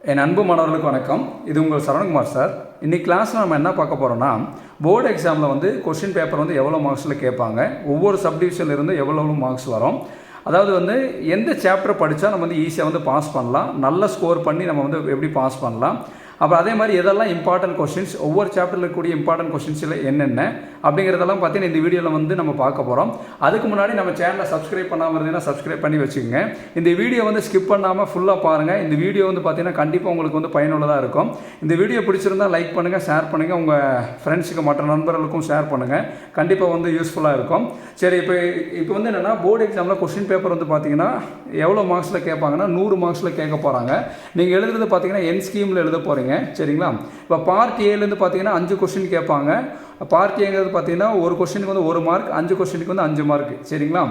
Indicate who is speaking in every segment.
Speaker 1: என் அன்பு மாணவர்களுக்கு வணக்கம். இது உங்கள் சரவணகுமார் சார். இன்றைக்கி கிளாஸில் நம்ம என்ன பார்க்க போகிறோம்னா, போர்டு எக்ஸாமில் வந்து கொஸ்டின் பேப்பர் வந்து எவ்வளோ மார்க்ஸில் கேட்பாங்க, ஒவ்வொரு சப்டிவிஷன்லேருந்து எவ்வளோ மார்க்ஸ் வரும், அதாவது வந்து எந்த சாப்டர் படித்தா நம்ம வந்து ஈஸியாக வந்து பாஸ் பண்ணலாம், நல்ல ஸ்கோர் பண்ணி நம்ம வந்து எப்படி பாஸ் பண்ணலாம், அப்புறம் அதே மாதிரி எதெல்லாம் இம்பார்ட்டன்ட் கொஸ்டின்ஸ், ஒவ்வொரு சாப்டரில் இருக்கக்கூடிய இம்பார்ட்டன்ட் கொஸ்டின்ஸில் என்னென்ன அப்படிங்கிறதெல்லாம் பார்த்தீங்கன்னா இந்த வீடியோவில் வந்து நம்ம பார்க்க போகிறோம். அதுக்கு முன்னாடி நம்ம சேனலை சப்ஸ்கிரைப் பண்ணாமல் இருந்தீங்கன்னா சப்ஸ்கிரைப் பண்ணி வச்சுக்கோங்க. இந்த வீடியோ வந்து ஸ்கிப் பண்ணாமல் ஃபுல்லாக பாருங்கள். இந்த வீடியோ வந்து பார்த்தீங்கன்னா கண்டிப்பாக உங்களுக்கு வந்து பயனுள்ளதாக இருக்கும். இந்த வீடியோ பிடிச்சிருந்தால் லைக் பண்ணுங்கள், ஷேர் பண்ணுங்கள், உங்கள் ஃப்ரெண்ட்ஸுக்கு மற்ற நண்பர்களுக்கும் ஷேர் பண்ணுங்கள். கண்டிப்பாக வந்து யூஸ்ஃபுல்லாக இருக்கும். சரி, இப்போ வந்து என்னென்னா, போர்டு எக்ஸாமில் கொஸ்டின் பேப்பர் வந்து பார்த்தீங்கன்னா எவ்வளோ மார்க்ஸில் கேட்பாங்கன்னா 100 மார்க்ஸில் கேட்க போகிறாங்க. நீங்கள் எழுதுறது பார்த்தீங்கன்னா என் ஸ்கீமில் எழுத போகிறீங்க, சரிங்களா? இப்போ பார்ட் ஏலேருந்து பார்த்தீங்கன்னா 5 கொஸ்டின் கேட்பாங்க. பார்ட் ஏங்கிறது பார்த்தீங்கன்னா ஒரு கொஸ்டினுக்கு வந்து 1 மார்க், 5 கொஸ்டினுக்கு வந்து 5 மார்க், சரிங்களா?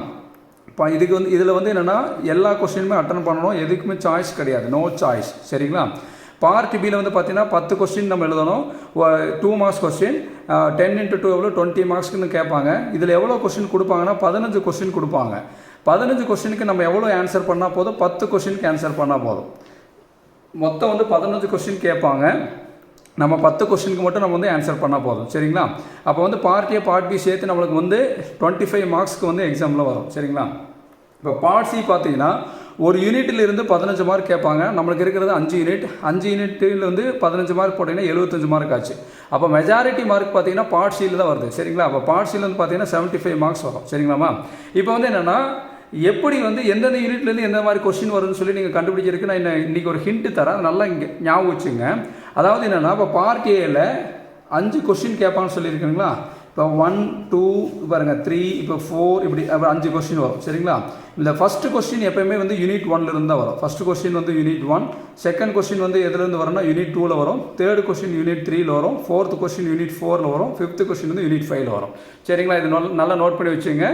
Speaker 1: இப்போ இதுக்கு வந்து இதில் வந்து என்னென்னா எல்லா கொஸ்டினுமே அட்டன் பண்ணணும், எதுக்குமே சாய்ஸ் கிடையாது, நோ சாய்ஸ், சரிங்களா? பார்ட் பியில் வந்து பார்த்தீங்கன்னா 10 கொஸ்டின் நம்ம எழுதணும், 2 மார்க்ஸ் கொஸ்டின், 10 × 2 எவ்வளோ 20 மார்க்ஸ்க்குன்னு கேட்பாங்க. இதில் எவ்வளோ கொஸ்டின் கொடுப்பாங்கன்னா 15 கொஸ்டின் கொடுப்பாங்க. 15 கொஸ்டினுக்கு நம்ம எவ்வளோ ஆன்சர் பண்ணால் போதும், 10 கொஸ்டினுக்கு ஆன்சர் பண்ணால் போதும். மொத்தம் வந்து 15 கொஸ்டின் கேட்பாங்க. நம்ம 10 கொஸ்டினுக்கு மட்டும் நம்ம வந்து ஆன்சர் பண்ணால் போதும், சரிங்களா? அப்போ வந்து பார்ட் ஏ பார்ட் பி சேர்த்து நம்மளுக்கு வந்து 25 மார்க்ஸ்க்கு வந்து எக்ஸாமில் வரும், சரிங்களா? இப்போ பார்ட் சி பார்த்தீங்கன்னா ஒரு யூனிட்டிலிருந்து 15 மார்க் கேட்பாங்க. நம்மளுக்கு இருக்கிறது 5 யூனிட். 5 யூனிட்டில் வந்து 15 மார்க் போட்டிங்கன்னா 75 மார்க் ஆச்சு. அப்போ மெஜாரிட்டி மார்க் பார்த்தீங்கன்னா பார்ட் சியில் தான் வருது, சரிங்களா? அப்போ பார்ட் சியில் வந்து பார்த்தீங்கன்னா 75 மார்க்ஸ் வரும், சரிங்களாம்மா? இப்போ வந்து என்னென்னா, எப்படி வந்து எந்தெந்த யூனிட்லேருந்து எந்த மாதிரி கொஸ்டின் வரும்னு சொல்லி நீங்கள் கண்டுபிடிக்கிறதுக்கு நான் இன்றைக்கி ஒரு ஹிண்ட்டு தரேன், நல்லா இங்கே ஞாபகம் வச்சுங்க. அதாவது என்னென்னா, இப்போ பார்ட் ஏல 5 கொஸ்டின் கேட்பான்னு சொல்லியிருக்கீங்களா? இப்போ 1 2 பாருங்கள் 3, இப்போ 4, இப்படி 5 கொஸ்டின் வரும், சரிங்களா? இந்த ஃபஸ்ட்டு கொஸ்டின் எப்போயுமே வந்து யூனிட் 1லேருந்து தான் வரும். ஃபஸ்ட்டு கொஸ்டின் வந்து யூனிட் 1, செகண்ட் கொஸ்டின் வந்து எதுலேருந்து வரும்னா யூனிட் 2ல் வரும், தேர்ட் கொஸ்டின் யூனிட் 3ல் வரும், ஃபோர்த் கொஸ்டின் யூனிட் 4ல் வரும், ஃபிஃப்த் கொஸ்டின் வந்து யூனிட் 5ல் வரும், சரிங்களா? இது நல்லா நோட் பண்ணி வச்சுங்க.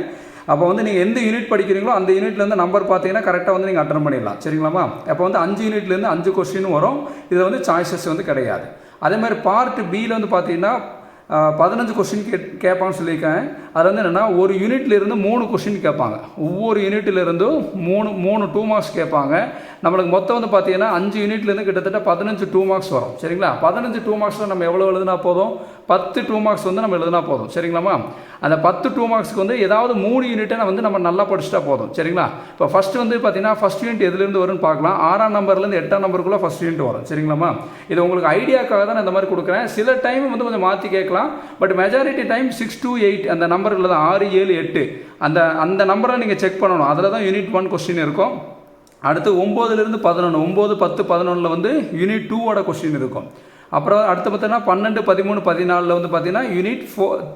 Speaker 1: அப்போ வந்து நீங்கள் எந்த யூனிட் படிக்கிறீங்களோ அந்த யூனிட்லேருந்து நம்பர் பார்த்தீங்கன்னா கரெக்டாக வந்து நீங்கள் அட்டன் பண்ணிடலாம், சரிங்களாம்மா? அப்போ வந்து 5 யூனிட்லேருந்து 5 கொஸ்டின் வரும். இதில் வந்து சாய்ஸஸ் வந்து கிடையாது. அதே மாதிரி பார்ட் பியில் வந்து பார்த்தீங்கன்னா 15 கொஸ்டின் கேட்பான்னு சொல்லியிருக்கேன். அது வந்து என்னென்னா, ஒரு யூனிட்லேருந்து 3 கொஸ்டின் கேட்பாங்க. ஒவ்வொரு யூனிட்லேருந்தும் 3 2 மார்க்ஸ் கேட்பாங்க. நம்மளுக்கு மொத்தம் வந்து பார்த்தீங்கன்னா 5 யூனிட்லேருந்து கிட்டத்தட்ட 15 2 மார்க்ஸ் வரும், சரிங்களா? 15 2 மார்க்ஸில் நம்ம எவ்வளோ எழுதுனா போதும், 10 2 மார்க்ஸ் வந்து நம்ம எழுதுனா போதும், சரிங்களாம்மா? அந்த 10 2 மார்க்ஸ்க்கு வந்து ஏதாவது 3 யூனிட்டை வந்து நம்ம நல்லா படிச்சுட்டா போதும், சரிங்களா? இப்போ ஃபஸ்ட்டு வந்து பார்த்தீங்கன்னா ஃபஸ்ட் யூனிட் எதுலேருந்து வரும்னு பார்க்கலாம். 6ஆம் நம்பர்லேருந்து 8ஆம் நம்பருக்குள்ளே ஃபஸ்ட் யூனிட் வரும், சரிங்களாம்மா? இது உங்களுக்கு ஐடியாக்காக தான் நான் இந்த மாதிரி கொடுக்குறேன். சில டைம் வந்து கொஞ்சம் மாற்றி கேட்கலாம், பட் மெஜாரிட்டி டைம் 6 to 8 அந்த நம்பரில் தான் 6 7 8 அந்த நம்பரை நீங்கள் செக் பண்ணணும். அதில் தான் யூனிட் 1 கொஸ்டின் இருக்கும். அடுத்து 9லேருந்து 11, 9 10 11 வந்து யூனிட் 2ஓட கொஸ்டின் இருக்கும். அப்புறம் அடுத்து பார்த்தீங்கன்னா 12 13 14 வந்து பார்த்தீங்கன்னா யூனிட்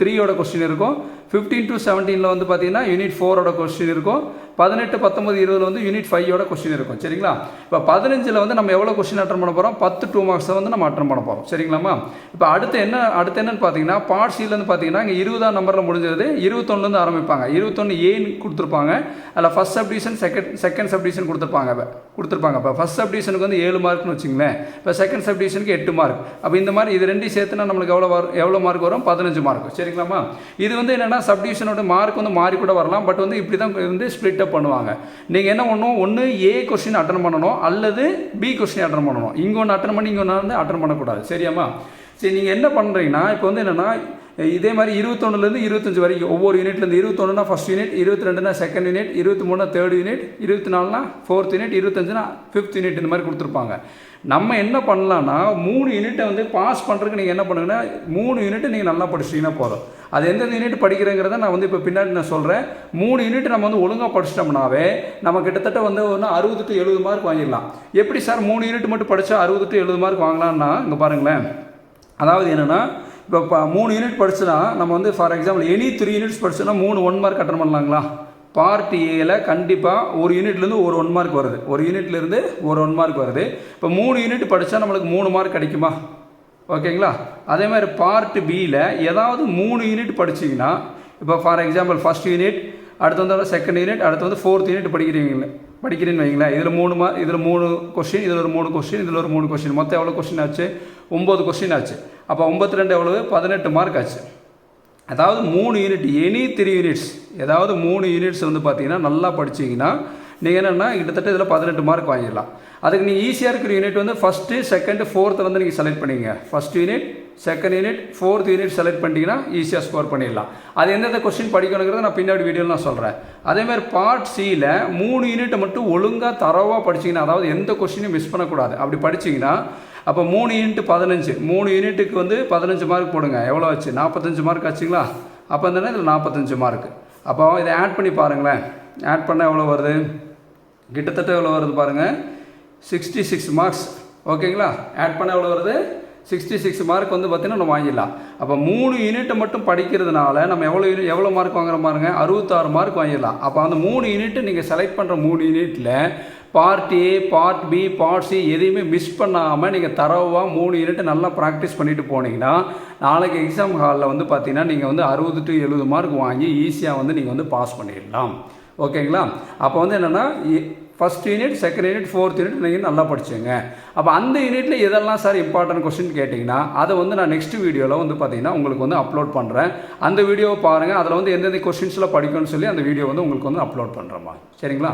Speaker 1: 3ஓட கொஸ்டின் இருக்கும். 15 to 17 வந்து பார்த்தீங்கன்னா யூனிட் 4ஓட கொஸ்டின் இருக்கும். 18 19 20 வந்து யூனிட் 5ஓட கொஸ்டின் இருக்கும், சரிங்களா? இப்போ 15ல் வந்து நம்ம எவ்வளோ கொஸ்டின் அட்டன் பண்ண போகிறோம், 10 2 மார்க்ஸை வந்து நம்ம அட்டன் பண்ண போகிறோம், சரிங்களாம்மா? இப்போ அடுத்து என்னன்னு பார்த்தீங்கன்னா, பார்ட் சிலேருந்து பார்த்தீங்கன்னா இங்கே 20ஆம் நம்பரில் முடிஞ்சது, 21லேருந்து ஆரம்பிப்பாங்க. 21 ஏன்னு கொடுத்துருப்பாங்க. அதில் ஃபஸ்ட் சப்டிவிஷன் செகண்ட் சப்டிவிஷன் கொடுத்துருப்பாங்க. இப்போ ஃபஸ்ட் சப்டிவிஷனுக்கு வந்து 7 மார்க்னு வச்சுங்களேன். இப்போ செகண்ட் சப்டிவிஷனுக்கு 8 மார்க். அப்போ இந்த மாதிரி இது ரெண்டையும் சேர்த்துனா நம்மளுக்கு எவ்வளோ மார்க் வரும், 15 மார்க், சரிங்களாம்மா? இது வந்து என்னென்னா, சப்டிவிஷனோட மார்க் வந்து மாறி கூட வரலாம், பட் வந்து இப்படி தான் வந்து ஸ்ப்ளிட் அப் பண்ணுவாங்க. நீங்கள் என்ன பண்ணணும், ஒன்று ஏ கொஸ்டின் அட்டன் பண்ணணும் அல்லது பி கொஸ்டின் அட்டன் பண்ணணும். இங்கே ஒன்று அட்டன் பண்ணி இங்கே ஒன்று வந்து அட்டன் பண்ணக்கூடாது, சரியாம்மா? சரி, நீங்கள் என்ன பண்ணுறீங்கன்னா, இப்போ வந்து என்னென்னா, இதே மாதிரி 21லேருந்து 25 வரைக்கும் ஒவ்வொரு யூனிட்லேருந்து 21னா ஃபஸ்ட் யூனிட், 22னா செகண்ட் யூனிட், 23னா தேர்ட் யூனிட், 24னா ஃபோர்த் யூனிட், 25னா ஃபிஃப்த் யூனிட், இந்த மாதிரி கொடுத்துருப்பாங்க. நம்ம என்ன பண்ணலான்னா, 3 யூனிட்டை வந்து பாஸ் பண்ணுறதுக்கு நீங்கள் என்ன பண்ணுங்கன்னா, 3 யூனிட்டை நீங்கள் நல்லா படிச்சிட்டிங்கன்னா போதும். அது எந்தெந்த யூனிட் படிக்கிறேங்கிறத நான் வந்து இப்போ பின்னாடி நான் சொல்கிறேன். 3 யூனிட் நம்ம வந்து ஒழுங்காக படிச்சிட்டோம்னாவே நம்ம கிட்டத்தட்ட வந்து ஒன்று 60 to 70 மார்க் வாங்கிடலாம். எப்படி சார் 3 யூனிட் மட்டும் படித்தா 60 to 70 மார்க் வாங்கலாம்னா, இங்கே பாருங்களேன். அதாவது என்னென்னா, இப்போ 3 யூனிட் படிச்சுனா நம்ம வந்து ஃபார் எக்ஸாம்பிள் எனி 3 யூனிட்ஸ் படிச்சோன்னா 3 1 மார்க் அட்டன் பண்ணலாங்களா? பார்ட் ஏல கண்டிப்பாக ஒரு யூனிட்லேருந்து ஒரு 1 மார்க் வருது, ஒரு யூனிட்லேருந்து ஒரு 1 மார்க் வருது. இப்போ 3 யூனிட் படித்தா நம்மளுக்கு 3 மார்க் கிடைக்குமா? ஓகேங்களா? அதே மாதிரி பார்ட் பியில் ஏதாவது 3 யூனிட் படிச்சிங்கன்னா, இப்போ ஃபார் எக்ஸாம்பிள் ஃபஸ்ட் யூனிட், அடுத்து வந்து செகண்ட் யூனிட், அடுத்து வந்து ஃபோர்த் யூனிட் படிக்கிறீன்னு வைங்களேன். இதில் 3 கொஸ்டின், இதில் ஒரு 3 கொஸ்டின், இதில் ஒரு 3 கொஸ்டின், மொத்தம் எவ்வளோ கொஸ்டின் ஆச்சு, 9 கொஸ்டின் ஆச்சு. அப்போ 92 எவ்வளவு, 18 மார்க் ஆச்சு. அதாவது 3 யூனிட், எனி 3 யூனிட்ஸ், ஏதாவது 3 யூனிட்ஸ் வந்து பார்த்தீங்கன்னா நல்லா படிச்சிங்கன்னா நீங்கள் என்னென்னா கிட்டத்தட்ட இதில் 18 மார்க் வாங்கிடலாம். அதுக்கு நீங்கள் ஈஸியாக இருக்கிற யூனிட் வந்து ஃபஸ்ட்டு செகண்டு ஃபோர்த்தை வந்து நீங்கள் செலக்ட் பண்ணிங்க. First unit, second unit, fourth unit select பண்ணிட்டீங்கன்னா ஈஸியாக ஸ்கோர் பண்ணிடலாம். அது எந்தெந்த கொஸ்டின் படிக்கணுங்கிறத நான் பின்னாடி வீடியோவில் நான் சொல்கிறேன். அதேமாதிரி பார்ட் சியில் 3 யூனிட்டை மட்டும் ஒழுங்காக தரவாக படிச்சிங்கன்னா, அதாவது எந்த கொஸ்டினையும் மிஸ் பண்ணக்கூடாது. அப்படி படிச்சிங்கன்னா அப்போ 3 யூனிட் 15, 3 யூனிட்டுக்கு வந்து 15 மார்க் போடுங்க. எவ்வளோ ஆச்சு? 45 மார்க் ஆச்சுங்களா? அப்போ இந்த இதில் 45 மார்க். அப்போ இதை ஆட் பண்ணி பாருங்களேன். ஆட் பண்ணால் எவ்வளோ வருது? கிட்டத்தட்ட எவ்வளோ வருது பாருங்கள், 66 மார்க்ஸ். ஓகேங்களா? ஆட் பண்ணால் எவ்வளோ வருது? 66 மார்க் வந்து பார்த்திங்கன்னா நம்ம வாங்கிடலாம். அப்போ 3 யூனிட்டை மட்டும் படிக்கிறதுனால நம்ம எவ்வளோ மார்க் வாங்குற பாருங்க, 66 மார்க் வாங்கிடலாம். அப்போ அந்த 3 யூனிட்டு நீங்கள் செலக்ட் பண்ணுற 3 யூனிட்டில் part A, part B, part C எதையுமே மிஸ் பண்ணாமல் நீங்கள் தரவாக 3 யூனிட்டு நல்லா ப்ராக்டிஸ் பண்ணிட்டு போனீங்கன்னா நாளைக்கு எக்ஸாம் ஹாலில் வந்து பார்த்தீங்கன்னா நீங்கள் வந்து 60 to 70 மார்க் வாங்கி ஈஸியாக வந்து நீங்கள் வந்து பாஸ் பண்ணிடலாம். ஓகேங்களா? அப்போ வந்து என்னென்னா first unit, second unit, fourth unit நீங்கள் நல்லா படிச்சுங்க. அப்போ அந்த யூனிட்டில் எதெல்லாம் சார் இம்பார்ட்டன்ட் கொஸ்டின் கேட்டிங்கன்னா அதை வந்து நான் நெக்ஸ்ட் வீடியோவில் வந்து பார்த்தீங்கன்னா உங்களுக்கு வந்து அப்லோட் பண்ணுறேன். அந்த வீடியோவை பாருங்கள். அதில் வந்து எந்தெந்த கொஸ்டின்ஸில் படிக்கணும்னு சொல்லி அந்த வீடியோ வந்து உங்களுக்கு வந்து அப்லோட் பண்ணுறேம்மா. சரிங்களா?